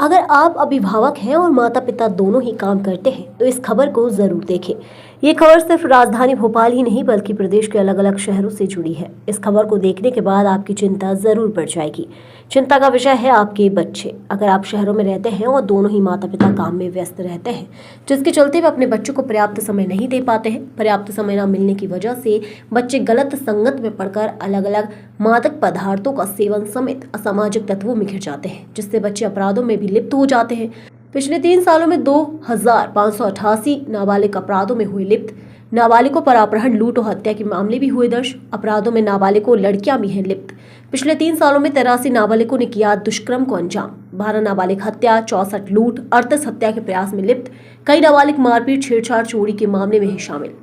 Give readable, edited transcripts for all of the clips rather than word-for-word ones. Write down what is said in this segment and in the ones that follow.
अगर आप अभिभावक हैं और माता पिता दोनों ही काम करते हैं तो इस खबर को जरूर देखें। ये खबर सिर्फ राजधानी भोपाल ही नहीं बल्कि प्रदेश के अलग अलग शहरों से जुड़ी है। इस खबर को देखने के बाद आपकी चिंता जरूर बढ़ जाएगी। चिंता का विषय है आपके बच्चे। अगर आप शहरों में रहते हैं और दोनों ही माता पिता काम में व्यस्त रहते हैं, जिसके चलते वे अपने बच्चों को पर्याप्त समय नहीं दे पाते हैं, पर्याप्त समय न मिलने की वजह से बच्चे गलत संगत में पड़कर अलग अलग मादक पदार्थों का सेवन समेत असामाजिक तत्वों में घिर जाते हैं, जिससे बच्चे अपराधों में भी लिप्त हो जाते हैं। पिछले 3 सालों में 2588 नाबालिग अपराधों में हुए लिप्त। नाबालिगों पर अपहरण, लूट और हत्या के मामले भी हुए दर्ज। अपराधों में नाबालिगों लड़कियां भी हैं लिप्त। पिछले 3 सालों में 83 नाबालिगों ने किया दुष्कर्म को अंजाम। 12 नाबालिग हत्या, 64 लूट, 38 हत्या के प्रयास में लिप्त। कई नाबालिग मारपीट, छेड़छाड़, चोरी के मामले में ही शामिल।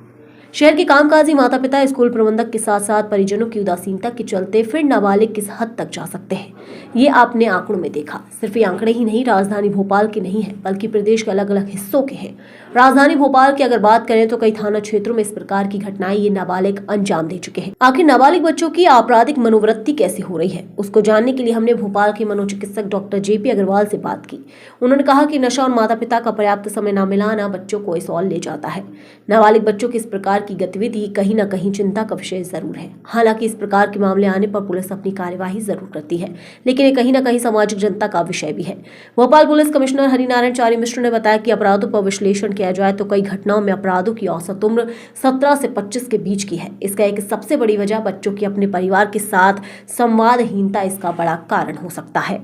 शहर के कामकाजी माता पिता, स्कूल प्रबंधक के साथ साथ परिजनों की उदासीनता के चलते फिर नाबालिग किस हद तक जा सकते हैं, ये आपने आंकड़ों में देखा। सिर्फ ये आंकड़े ही नहीं राजधानी भोपाल के नहीं है बल्कि प्रदेश के अलग अलग हिस्सों के हैं। राजधानी भोपाल की अगर बात करें तो कई थाना क्षेत्रों में इस प्रकार की घटनाएं ये नाबालिग अंजाम दे चुके हैं। आखिर नाबालिग बच्चों की आपराधिक मनोवृत्ति कैसे हो रही है, उसको जानने के लिए हमने भोपाल के मनोचिकित्सक डॉक्टर JP अग्रवाल से बात की। उन्होंने कहा कि नशा और माता पिता का पर्याप्त समय न मिलाना बच्चों को इस ओर ले जाता है। नाबालिग बच्चों की इस प्रकार की गतिविधि कहीं न कहीं चिंता का विषय जरूर है। हालांकि इस प्रकार के मामले आने पर पुलिस अपनी कार्यवाही जरूर करती है, लेकिन ये कहीं न कहीं सामाजिक जनता का विषय भी है। भोपाल पुलिस कमिश्नर हरिनारायण चारी मिश्र ने बताया कि अपराधों पर विश्लेषण किया जाए तो कई घटनाओं में अपराधों की औसत उम्र 17 से 25 के बीच की है। इसका एक सबसे बड़ी वजह बच्चों की अपने परिवार के साथ संवादहीनता इसका बड़ा कारण हो सकता है।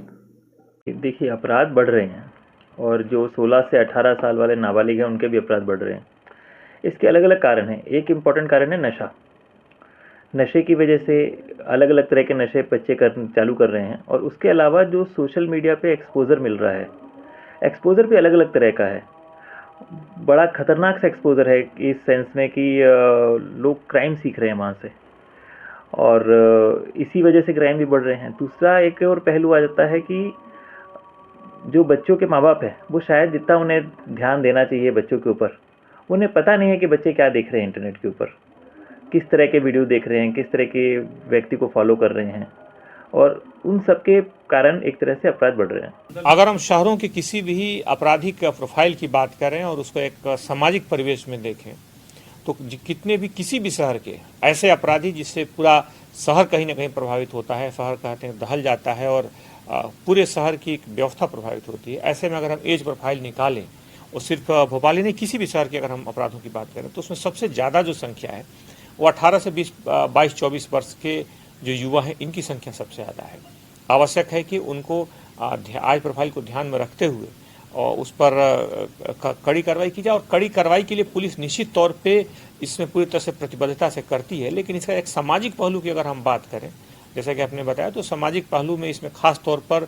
देखिए, अपराध बढ़ रहे हैं और जो 16 से 18 साल वाले नाबालिग हैं उनके भी अपराध बढ़ रहे हैं। इसके अलग अलग कारण हैं। एक इम्पॉर्टेंट कारण है नशा। नशे की वजह से अलग अलग तरह के नशे बच्चे चालू कर रहे हैं और उसके अलावा जो सोशल मीडिया पे एक्सपोजर मिल रहा है, एक्सपोजर भी अलग अलग तरह का है। बड़ा खतरनाक सा एक्सपोजर है इस सेंस में कि लोग क्राइम सीख रहे हैं वहाँ से और इसी वजह से क्राइम भी बढ़ रहे हैं। दूसरा एक और पहलू आ जाता है कि जो बच्चों के माँ बाप हैं वो शायद जितना उन्हें ध्यान देना चाहिए बच्चों के ऊपर, उन्हें पता नहीं है कि बच्चे क्या देख रहे हैं इंटरनेट के ऊपर, किस तरह के वीडियो देख रहे हैं, किस तरह के व्यक्ति को फॉलो कर रहे हैं और उन सब के कारण एक तरह से अपराध बढ़ रहे हैं। अगर हम शहरों के किसी भी आपराधिक प्रोफाइल की बात करें और उसको एक सामाजिक परिवेश में देखें तो कितने भी किसी भी शहर के ऐसे अपराधी जिससे पूरा शहर कहीं ना कहीं प्रभावित होता है, शहर कहते हैं दहल जाता है और पूरे शहर की एक व्यवस्था प्रभावित होती है। ऐसे में अगर हम एज प्रोफाइल निकालें और सिर्फ भोपाल ही नहीं किसी भी शहर की अगर हम अपराधों की बात करें तो उसमें सबसे ज़्यादा जो संख्या है वो 18 से 22-24 वर्ष के जो युवा हैं इनकी संख्या सबसे ज़्यादा है। आवश्यक है कि उनको आज प्रोफाइल को ध्यान में रखते हुए और उस पर कड़ी कार्रवाई की जाए और कड़ी कार्रवाई के लिए पुलिस निश्चित तौर पे इसमें पूरी तरह से प्रतिबद्धता से करती है। लेकिन इसका एक सामाजिक पहलू की अगर हम बात करें, जैसा कि आपने बताया, तो सामाजिक पहलू में इसमें खास तौर पर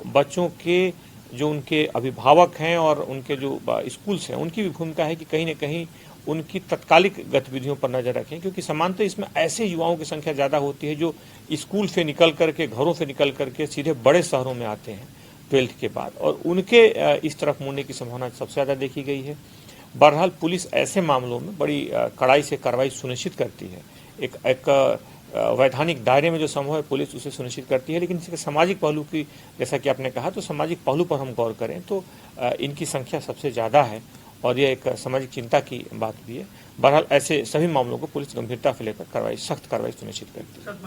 बच्चों के जो उनके अभिभावक हैं और उनके जो स्कूल्स हैं उनकी भी भूमिका है कि कहीं ना कहीं उनकी तत्कालिक गतिविधियों पर नजर रखें, क्योंकि सामान्यतः इसमें ऐसे युवाओं की संख्या ज़्यादा होती है जो स्कूल से निकल करके, घरों से निकल करके सीधे बड़े शहरों में आते हैं 12th के बाद और उनके इस तरफ मुड़ने की संभावना सबसे ज़्यादा देखी गई है। बहरहाल पुलिस ऐसे मामलों में बड़ी कड़ाई से कार्रवाई सुनिश्चित करती है। एक वैधानिक दायरे में जो संभव है पुलिस उसे सुनिश्चित करती है, लेकिन इसके सामाजिक पहलू की जैसा कि आपने कहा तो सामाजिक पहलू पर हम गौर करें तो इनकी संख्या सबसे ज़्यादा है और यह एक सामाजिक चिंता की बात भी है। बहरहाल ऐसे सभी मामलों को पुलिस गंभीरता से लेकर सख्त कार्रवाई सुनिश्चित करती है।